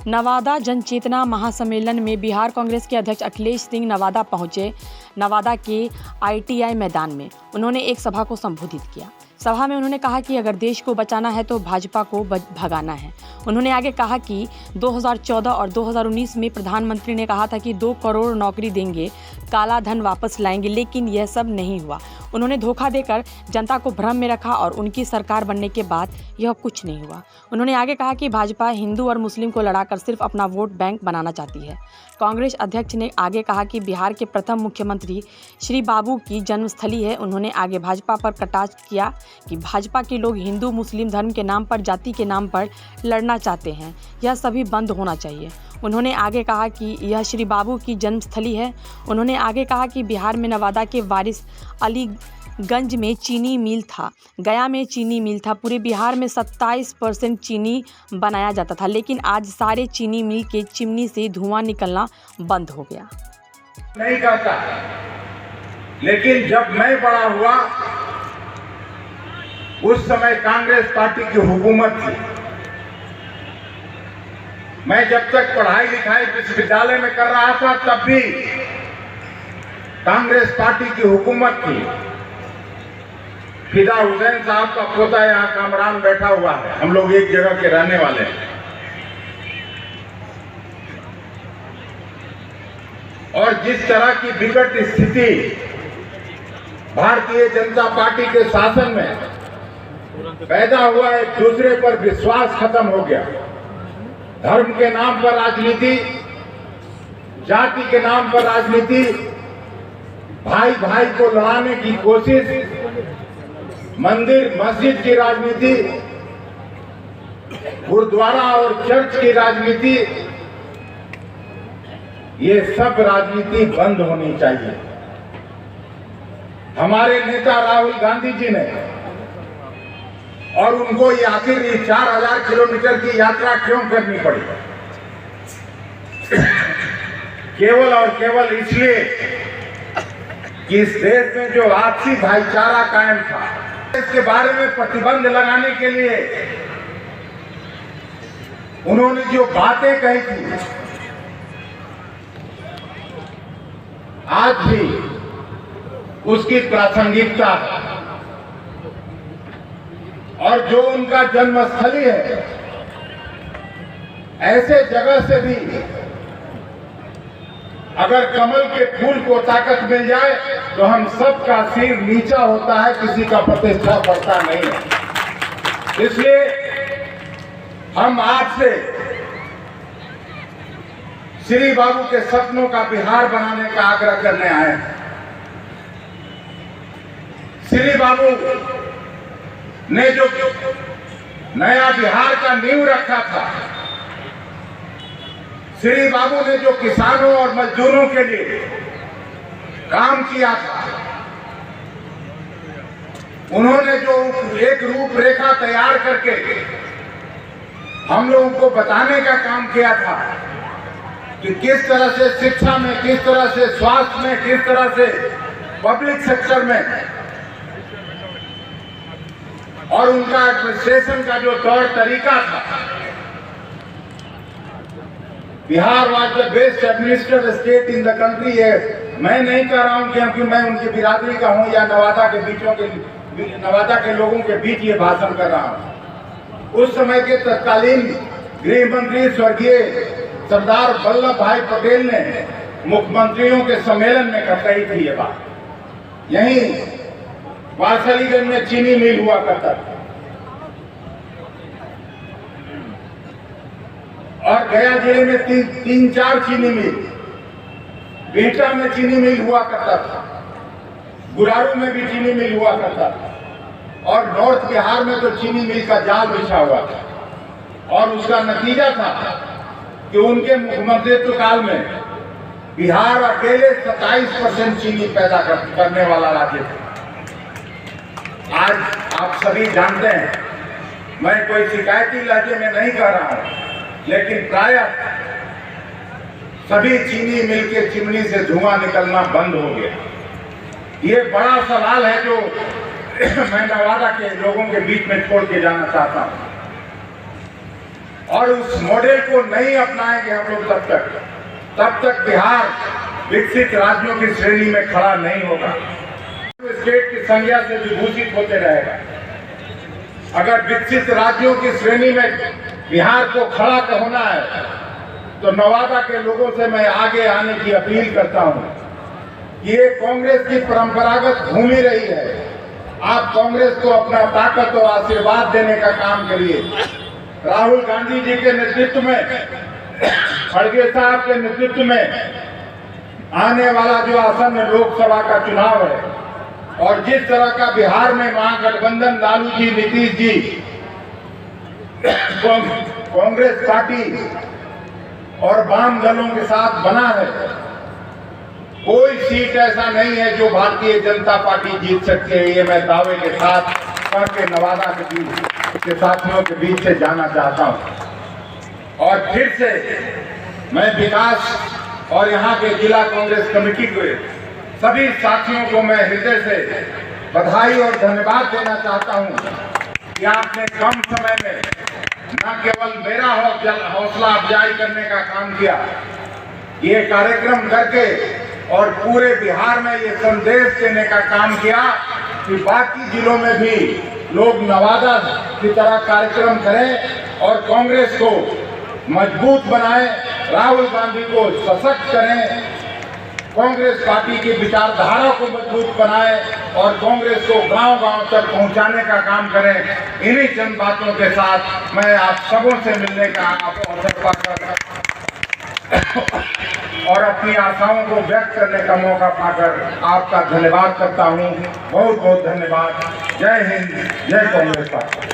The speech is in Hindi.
नवादा जनचेतना महासम्मेलन में बिहार कांग्रेस के अध्यक्ष अखिलेश सिंह नवादा पहुंचे। नवादा के ITI मैदान में उन्होंने एक सभा को संबोधित किया। सभा में उन्होंने कहा कि अगर देश को बचाना है तो भाजपा को भगाना है। उन्होंने आगे कहा कि 2014 और 2019 में प्रधानमंत्री ने कहा था कि 2 करोड़ नौकरी देंगे, काला धन वापस लाएंगे, लेकिन यह सब नहीं हुआ। उन्होंने धोखा देकर जनता को भ्रम में रखा और उनकी सरकार बनने के बाद यह कुछ नहीं हुआ। उन्होंने आगे कहा कि भाजपा हिंदू और मुस्लिम को लड़ाकर सिर्फ अपना वोट बैंक बनाना चाहती है। कांग्रेस अध्यक्ष ने आगे कहा कि बिहार के प्रथम मुख्यमंत्री श्री बाबू की जन्मस्थली है। उन्होंने आगे भाजपा पर कटाक्ष किया कि भाजपा के लोग हिंदू मुस्लिम धर्म के नाम पर, जाति के नाम पर लड़ना चाहते हैं, यह सभी बंद होना चाहिए। उन्होंने आगे कहा कि यह श्री बाबू की जन्मस्थली है। उन्होंने आगे कहा कि बिहार में नवादा के वारिस अलीगंज में चीनी मिल था, गया में चीनी मिल था। पूरे बिहार में 27% चीनी बनाया जाता था, लेकिन आज सारे चीनी मिल के चिमनी से धुआं निकलना बंद हो गया। नहीं कहता, लेकिन जब मैं बड़ा हुआ उस समय कांग्रेस पार्टी की हुकूमत थी। मैं जब तक पढ़ाई लिखाई विश्वविद्यालय में कर रहा था तब भी कांग्रेस पार्टी की हुकूमत थी। फिदा हुसैन साहब का पोता यहाँ कामरान बैठा हुआ है, हम लोग एक जगह के रहने वाले हैं। और जिस तरह की विकट स्थिति भारतीय जनता पार्टी के शासन में पैदा हुआ, एक दूसरे पर विश्वास खत्म हो गया। धर्म के नाम पर राजनीति, जाति के नाम पर राजनीति, भाई भाई को लड़ाने की कोशिश, मंदिर मस्जिद की राजनीति, गुरुद्वारा और चर्च की राजनीति, ये सब राजनीति बंद होनी चाहिए। हमारे नेता राहुल गांधी जी ने, और उनको ये आखिर 4000 किलोमीटर की यात्रा क्यों करनी पड़ी? केवल और केवल इसलिए कि इस देश में जो आपसी भाईचारा कायम था, इसके बारे में प्रतिबंध लगाने के लिए उन्होंने जो बातें कही थी, आज भी उसकी प्रासंगिकता है। और जो उनका जन्मस्थली है, ऐसे जगह से भी अगर कमल के फूल को ताकत मिल जाए तो हम सबका सिर नीचा होता है, किसी का प्रतिष्ठा बढ़ता नहीं है। इसलिए हम आपसे श्री बाबू के सपनों का बिहार बनाने का आग्रह करने आए हैं। श्री बाबू ने जो नया बिहार का नींव रखा था, श्री बाबू ने जो किसानों और मजदूरों के लिए काम किया था, उन्होंने जो एक रूपरेखा तैयार करके हम लोगों को बताने का काम किया था कि किस तरह से शिक्षा में, किस तरह से स्वास्थ्य में, किस तरह से पब्लिक सेक्टर में, और उनका एडमिनिस्ट्रेशन का जो तौर तरीका था। Bihar was the best administrated state in the country. ये मैं नहीं कह रहा हूं क्योंकि मैं उनकी बिरादरी का हूं या नवादा के लोगों के बीच ये भाषण कर रहा हूं। उस समय के तत्कालीन गृह मंत्री स्वर्गीय सरदार वल्लभ भाई पटेल ने मुख्यमंत्रियों के सम्मेलन में कही थी ये बात। यहीं वारसलीगंज में चीनी मिल हुआ करता था और गया जिले में 3-4 चीनी मिल, बिहटा में चीनी मिल हुआ करता था, गुरारू में भी चीनी मिल हुआ करता था, और नॉर्थ बिहार में तो चीनी मिल का जाल बिछा हुआ था। और उसका नतीजा था कि उनके मुख्यमंत्रित्व काल में बिहार अकेले 27% चीनी पैदा करने वाला राज्य था। आज आप सभी जानते हैं, मैं कोई शिकायती लहजे में नहीं कह रहा हूं, लेकिन प्रायः सभी चीनी मिल के चिमनी से धुआं निकलना बंद हो गया। ये बड़ा सवाल है जो मैं नवादा के लोगों के बीच में छोड़ के जाना चाहता हूं। और उस मॉडल को नहीं अपनाएंगे हम लोग तब तक बिहार विकसित राज्यों की श्रेणी में खड़ा नहीं होगा, स्टेट की संज्ञा से विभूषित होते रहेगा। अगर विकसित राज्यों की श्रेणी में बिहार को खड़ा होना है तो नवादा के लोगों से मैं आगे आने की अपील करता हूं। ये कांग्रेस की परंपरागत भूमि रही है, आप कांग्रेस को अपना ताकत और आशीर्वाद देने का काम करिए। राहुल गांधी जी के नेतृत्व में, खड़गे साहब के नेतृत्व में आने वाला जो आसन्न लोकसभा का चुनाव है और जिस तरह का बिहार में महागठबंधन लालू जी, नीतीश जी, कांग्रेस पार्टी और वाम दलों के साथ बना है, कोई सीट ऐसा नहीं है जो भारतीय जनता पार्टी जीत सकती है। ये मैं दावे के साथ के नवादा के साथियों के बीच से जाना चाहता हूं। और फिर से मैं विकास और यहाँ के जिला कांग्रेस कमेटी के सभी साथियों को मैं हृदय से बधाई और धन्यवाद देना चाहता हूं कि आपने कम समय में न केवल मेरा हौसला अफजाई करने का काम किया, ये कार्यक्रम करके और पूरे बिहार में ये संदेश देने का काम किया कि बाकी जिलों में भी लोग नवादा की तरह कार्यक्रम करें और कांग्रेस को मजबूत बनाएं, राहुल गांधी को सशक्त करें, कांग्रेस पार्टी की विचारधारा को मजबूत बनाएं और कांग्रेस को गांव-गांव तक पहुंचाने का काम करें। इन्हीं चंद बातों के साथ मैं आप सबों से मिलने का अवसर पाकर और अपनी आशाओं को व्यक्त करने का मौका पाकर आपका धन्यवाद करता हूं। बहुत बहुत धन्यवाद। जय हिंद, जय कांग्रेस पार्टी।